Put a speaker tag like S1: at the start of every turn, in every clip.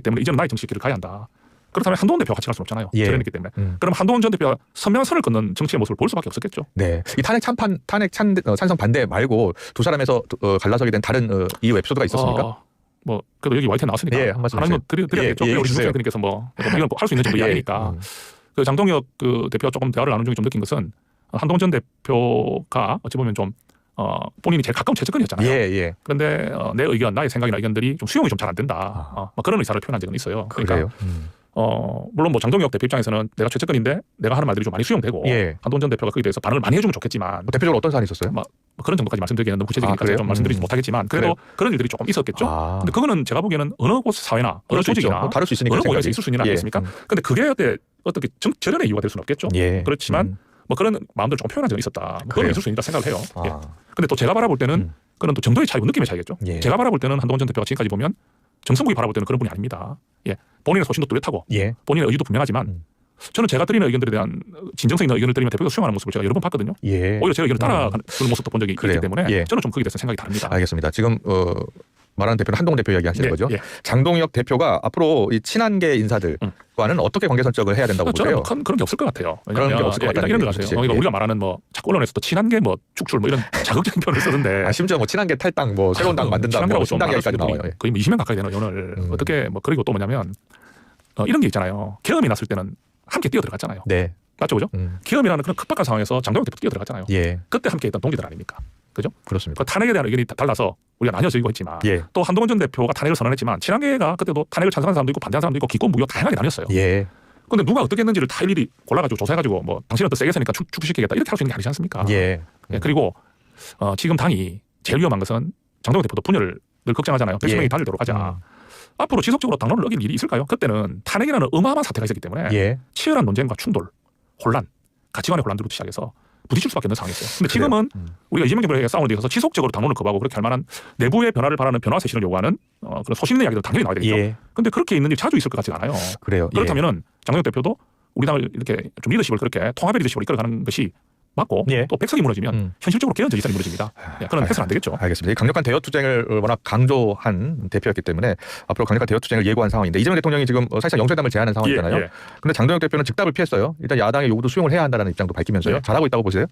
S1: 때문에 이제는 나의 정치 길을 가야 한다. 그렇다면 한동훈 대표가 같이 갈 수는 없잖아요.
S2: 예.
S1: 저랬기 때문에. 그럼 한동훈 전 대표가 선명한 선을 긋는 정치의 모습을 볼 수밖에 없었겠죠.
S2: 네. 이 찬성 반대 말고 두 사람에서 갈라서게 된 다른 이유 에피소드가 있었습니까?
S1: 뭐 그래도 여기 YTN 나왔으니까
S2: 예, 한 말씀
S1: 하나는 드려야겠죠.
S2: 예,
S1: 우리
S2: 주세요.
S1: 중생님께서 뭐 이건 할 수 있는 정도 이야기니까. 그 장동혁 그 대표와 조금 대화를 나눈 중에 좀 느낀 것은 한동훈 전 대표가 어찌 보면 좀 본인이 제일 가까운 최측근이었잖아요.
S2: 예.
S1: 그런데 내 의견, 나의 생각이나 의견들이 좀 수용이 좀 잘 안 된다. 뭐 그런 의사를 표현한 적은 있어요. 그러니까
S2: 그래요?
S1: 물론 뭐 장동혁 대표 입장에서는 내가 최측근인데 내가 하는 말들이 좀 많이 수용되고
S2: 예.
S1: 한동훈 전 대표가 거기에 대해서 반응을 많이 해주면 좋겠지만
S2: 대표적으로 어떤 사안이 있었어요?
S1: 뭐 그런 정도까지 말씀드리기에는 너무 구체적이니까
S2: 그래요?
S1: 좀 말씀드리지 못하겠지만 그래도
S2: 그래요?
S1: 그런 일들이 조금 있었겠죠. 근데 그거는 제가 보기에는 어느 곳 사회나 어느 조직이나
S2: 다를 수 있으니까
S1: 어느 공간에서
S2: 생각이.
S1: 있을 수 있는 일 아니겠습니까? 근데 그게 어떻게 절연의 이유가 될 수는 없겠죠.
S2: 예.
S1: 그렇지만 뭐 그런 마음들을 조금 표현한 적은 있었다. 뭐 그건
S2: 그래요?
S1: 있을 수 있다 생각을 해요.
S2: 아.
S1: 예. 근데 또 제가 바라볼 때는 그런 또 정도의 차이고 느낌의 차이겠죠.
S2: 예.
S1: 제가 바라볼 때는 한동훈 전 대표가 지금까지 보면 정성국이 바라볼 때는 그런 분이 아닙니다. 예. 본인의 소신도 뚜렷하고
S2: 예.
S1: 본인의 의지도 분명하지만 저는 제가 드리는 의견들에 대한 진정성 있는 의견을 드리면 대표가 수용하는 모습을 제가 여러 번 봤거든요.
S2: 예.
S1: 오히려 제 의견을 따라가는 모습도 본 적이
S2: 그래요.
S1: 있기 때문에
S2: 예.
S1: 저는 좀 거기에 대해서 생각이 다릅니다.
S2: 알겠습니다. 지금 말하는 대표는 한동훈 대표 이야기 하시는
S1: 예,
S2: 거죠?
S1: 예.
S2: 장동혁 대표가 앞으로 이 친한계 인사들과는 어떻게 관계 선적을 해야 된다고
S1: 저는
S2: 보세요?
S1: 뭐 그런 게 없을 것 같아요.
S2: 그런 게 없을 것 같다는
S1: 이런 거
S2: 얘기죠.
S1: 같아요. 그러니까
S2: 예.
S1: 우리가 말하는 뭐 자꾸 언론에서도 친한 게 뭐 축출 뭐 이런 자극적인 표현을 쓰던데
S2: 심지어 뭐 친한계 탈당, 뭐 새로운 당 만든다, 뭐
S1: 친한계라고 좀
S2: 신당
S1: 말할
S2: 얘기까지
S1: 수도
S2: 나와요.
S1: 있고
S2: 예.
S1: 거의 뭐 20년 가까이 되는 의원을 어떻게 뭐 그리고 또 뭐냐면 이런 게 있잖아요. 계엄이 났을 때는 함께 뛰어 들어갔잖아요.
S2: 네.
S1: 맞죠, 그죠? 계엄이라는 그런 급박한 상황에서 장동혁 대표 뛰어 들어갔잖아요.
S2: 예.
S1: 그때 함께 있던 동기들 아닙니까? 그죠?
S2: 그렇습니다.
S1: 그 탄핵에 대한 의견이 달라서 우리가 나뉘어지고 있지만
S2: 예.
S1: 또 한동훈 전 대표가 탄핵을 선언했지만 친한계가 그때도 탄핵을 찬성하는 사람도 있고 반대하는 사람도 있고 기권 무효 다양하게 나뉘었어요.
S2: 예.
S1: 근데 누가 어떻게 했는지를 다 일일이 골라가지고 조사해가지고 뭐 당신은 더 세게 세니까 축구시키겠다 이렇게 할 수 있는 게 아니지 않습니까?
S2: 예.
S1: 예, 그리고 지금 당이 제일 위험한 것은 장동혁 대표도 분열을 늘 걱정하잖아요. 100명이 달리도록 하자. 앞으로 지속적으로 당론을 어길 일이 있을까요? 그때는 탄핵이라는 어마어마한 사태가 있었기 때문에
S2: 예.
S1: 치열한 논쟁과 충돌, 혼란, 가치관의 혼란들부터 시작해서 부딪힐 수밖에 없는 상황이었어요. 근데 지금은 우리가 이재명 정부에게 싸우는 데 있어서 지속적으로 당론을 거부하고 그렇게 할 만한 내부의 변화를 바라는 변화 쇄신을 요구하는 그런 소신 있는 이야기도 당연히 나와야 되겠죠.
S2: 예.
S1: 근데 그렇게 있는 일이 자주 있을 것 같지가 않아요.
S2: 그래요.
S1: 그렇다면은 장동혁 대표도 우리 당을 이렇게 좀 리더십을 그렇게 통합의 리더십으로 이끌어가는 것이 맞고
S2: 예.
S1: 또 백석이 무너지면 현실적으로 개헌 전지선이 무너집니다. 그런 해서는 안 되겠죠.
S2: 알겠습니다. 이 강력한 대여 투쟁을 워낙 강조한 대표였기 때문에 앞으로 강력한 대여 투쟁을 예고한 상황인데 이재명 대통령이 지금 사실상 영수회담을 제안한 상황이잖아요.
S1: 예.
S2: 그런데 장동혁 대표는 즉답을 피했어요. 일단 야당의 요구도 수용을 해야 한다는 입장도 밝히면서요.
S1: 예.
S2: 잘하고 있다고 보세요?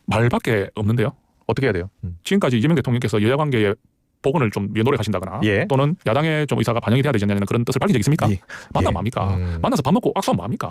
S1: 말밖에 없는데요.
S2: 어떻게 해야 돼요?
S1: 지금까지 이재명 대통령께서 여야 관계에 복원을 좀 위에 노력하신다거나
S2: 예.
S1: 또는 야당의 좀 의사가 반영이 돼야 되지 않냐는 그런 뜻을 밝힌 적 있습니까?
S2: 예.
S1: 만나면
S2: 예.
S1: 뭡니까? 만나서 밥 먹고 악수하면 뭡니까?